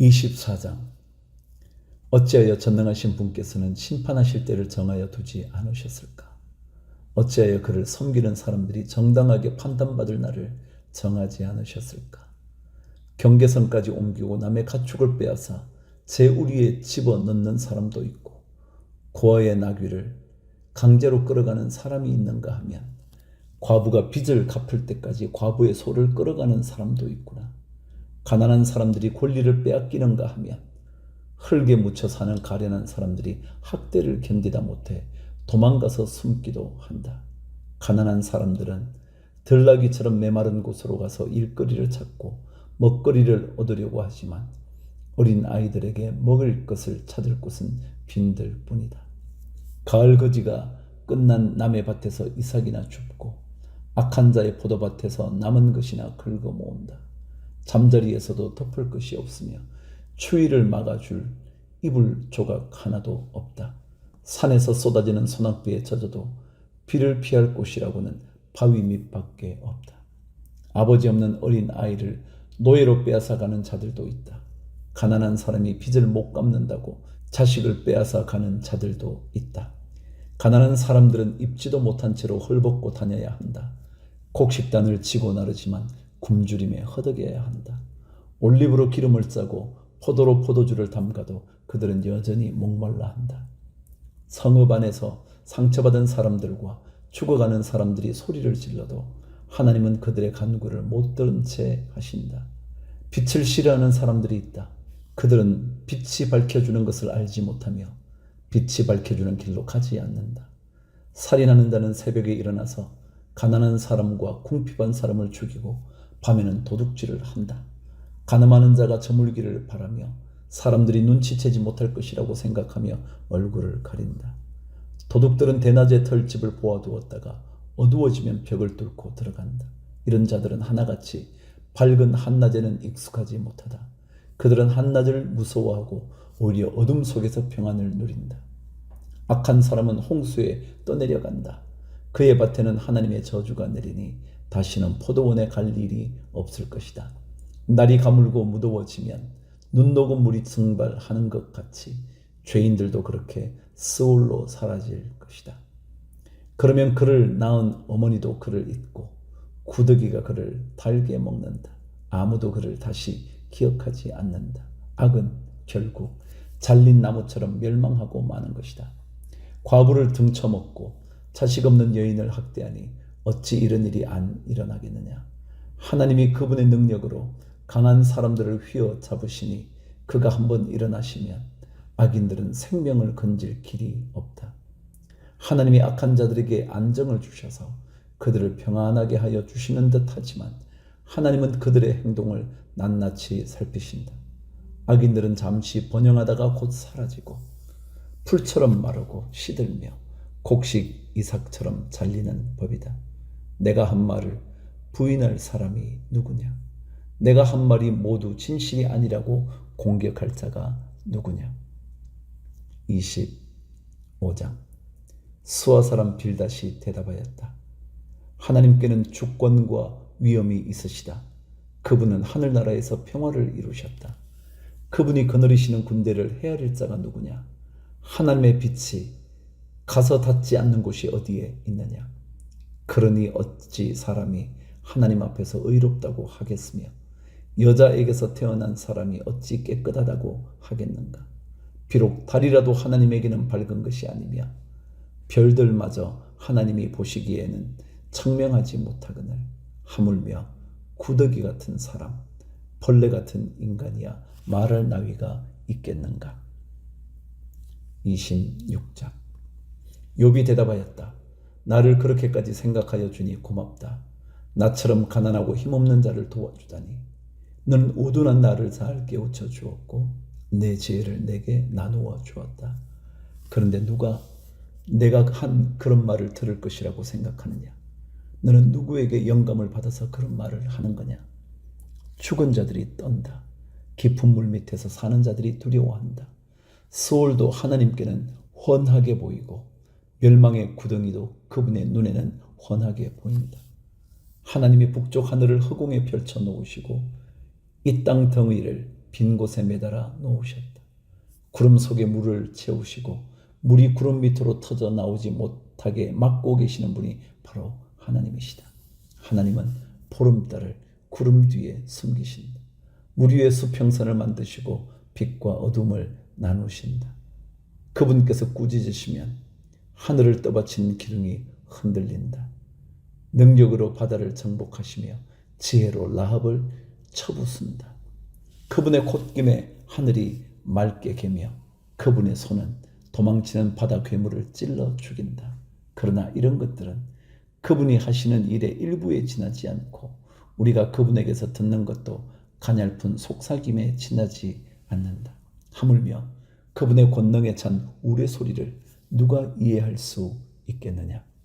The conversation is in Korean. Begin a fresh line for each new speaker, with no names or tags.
24장. 어찌하여 전능하신 분께서는 심판하실 때를 정하여 두지 않으셨을까? 어찌하여 그를 섬기는 사람들이 정당하게 판단받을 날을 정하지 않으셨을까? 경계선까지 옮기고 남의 가축을 빼앗아 제 우리에 집어넣는 사람도 있고, 고아의 나귀를 강제로 끌어가는 사람이 있는가 하면, 과부가 빚을 갚을 때까지 과부의 소를 끌어가는 사람도 있구나. 가난한 사람들이 권리를 빼앗기는가 하면, 흙에 묻혀 사는 가련한 사람들이 학대를 견디다 못해 도망가서 숨기도 한다. 가난한 사람들은 들나귀처럼 메마른 곳으로 가서 일거리를 찾고 먹거리를 얻으려고 하지만, 어린 아이들에게 먹을 것을 찾을 곳은 빈들 뿐이다. 가을 거지가 끝난 남의 밭에서 이삭이나 줍고, 악한 자의 포도밭에서 남은 것이나 긁어 모은다. 잠자리에서도 덮을 것이 없으며 추위를 막아줄 이불 조각 하나도 없다. 산에서 쏟아지는 소낙비에 젖어도 비를 피할 곳이라고는 바위 밑밖에 없다. 아버지 없는 어린 아이를 노예로 빼앗아가는 자들도 있다. 가난한 사람이 빚을 못 갚는다고 자식을 빼앗아 가는 자들도 있다. 가난한 사람들은 입지도 못한 채로 헐벗고 다녀야 한다. 곡식단을 지고 나르지만 굶주림에 허덕여야 한다. 올리브로 기름을 짜고 포도로 포도주를 담가도 그들은 여전히 목말라 한다. 성읍 안에서 상처받은 사람들과 죽어가는 사람들이 소리를 질러도 하나님은 그들의 간구를 못 들은 채 하신다. 빛을 싫어하는 사람들이 있다. 그들은 빛이 밝혀주는 것을 알지 못하며 빛이 밝혀주는 길로 가지 않는다. 살인하는 자는 새벽에 일어나서 가난한 사람과 궁핍한 사람을 죽이고 밤에는 도둑질을 한다. 가늠하는 자가 저물기를 바라며 사람들이 눈치채지 못할 것이라고 생각하며 얼굴을 가린다. 도둑들은 대낮에 털집을 보아두었다가 어두워지면 벽을 뚫고 들어간다. 이런 자들은 하나같이 밝은 한낮에는 익숙하지 못하다. 그들은 한낮을 무서워하고 오히려 어둠 속에서 평안을 누린다. 악한 사람은 홍수에 떠내려간다. 그의 밭에는 하나님의 저주가 내리니 다시는 포도원에 갈 일이 없을 것이다. 날이 가물고 무더워지면 눈 녹은 물이 증발하는 것 같이 죄인들도 그렇게 스올로 사라질 것이다. 그러면 그를 낳은 어머니도 그를 잊고 구더기가 그를 달게 먹는다. 아무도 그를 다시 기억하지 않는다. 악은 결국 잘린 나무처럼 멸망하고 마는 것이다. 과부를 등쳐먹고 자식 없는 여인을 학대하니 어찌 이런 일이 안 일어나겠느냐. 하나님이 그분의 능력으로 강한 사람들을 휘어잡으시니 그가 한번 일어나시면 악인들은 생명을 건질 길이 없다. 하나님이 악한 자들에게 안정을 주셔서 그들을 평안하게 하여 주시는 듯 하지만 하나님은 그들의 행동을 낱낱이 살피신다. 악인들은 잠시 번영하다가 곧 사라지고 풀처럼 마르고 시들며 곡식 이삭처럼 잘리는 법이다. 내가 한 말을 부인할 사람이 누구냐? 내가 한 말이 모두 진실이 아니라고 공격할 자가 누구냐? 25장. 수아 사람 빌닷이 대답하였다. 하나님께는 주권과 위엄이 있으시다. 그분은 하늘나라에서 평화를 이루셨다. 그분이 거느리시는 군대를 헤아릴 자가 누구냐? 하나님의 빛이 가서 닿지 않는 곳이 어디에 있느냐? 그러니 어찌 사람이 하나님 앞에서 의롭다고 하겠으며 여자에게서 태어난 사람이 어찌 깨끗하다고 하겠는가? 비록 달이라도 하나님에게는 밝은 것이 아니며 별들마저 하나님이 보시기에는 청명하지 못하거늘 하물며 구더기 같은 사람, 벌레 같은 인간이야 말할 나위가 있겠는가? 26장. 욥이 대답하였다. 나를 그렇게까지 생각하여 주니 고맙다. 나처럼 가난하고 힘없는 자를 도와주다니. 너는 우둔한 나를 잘 깨우쳐 주었고 내 지혜를 내게 나누어 주었다. 그런데 누가 내가 한 그런 말을 들을 것이라고 생각하느냐? 너는 누구에게 영감을 받아서 그런 말을 하는 거냐? 죽은 자들이 떤다. 깊은 물 밑에서 사는 자들이 두려워한다. 스올도 하나님께는 훤하게 보이고 멸망의 구덩이도 그분의 눈에는 훤하게 보인다. 하나님이 북쪽 하늘을 허공에 펼쳐 놓으시고 이 땅 덩이를 빈 곳에 매달아 놓으셨다. 구름 속에 물을 채우시고 물이 구름 밑으로 터져 나오지 못하게 막고 계시는 분이 바로 하나님이시다. 하나님은 보름달을 구름 뒤에 숨기신다. 물 위에 수평선을 만드시고 빛과 어둠을 나누신다. 그분께서 꾸짖으시면 하늘을 떠받친 기둥이 흔들린다. 능력으로 바다를 정복하시며 지혜로 라합을 쳐부순다. 그분의 콧김에 하늘이 맑게 개며 그분의 손은 도망치는 바다 괴물을 찔러 죽인다. 그러나 이런 것들은 그분이 하시는 일의 일부에 지나지 않고 우리가 그분에게서 듣는 것도 가냘픈 속삭임에 지나지 않는다. 하물며 그분의 권능에 찬 우레소리를 누가 이해할 수 있겠느냐?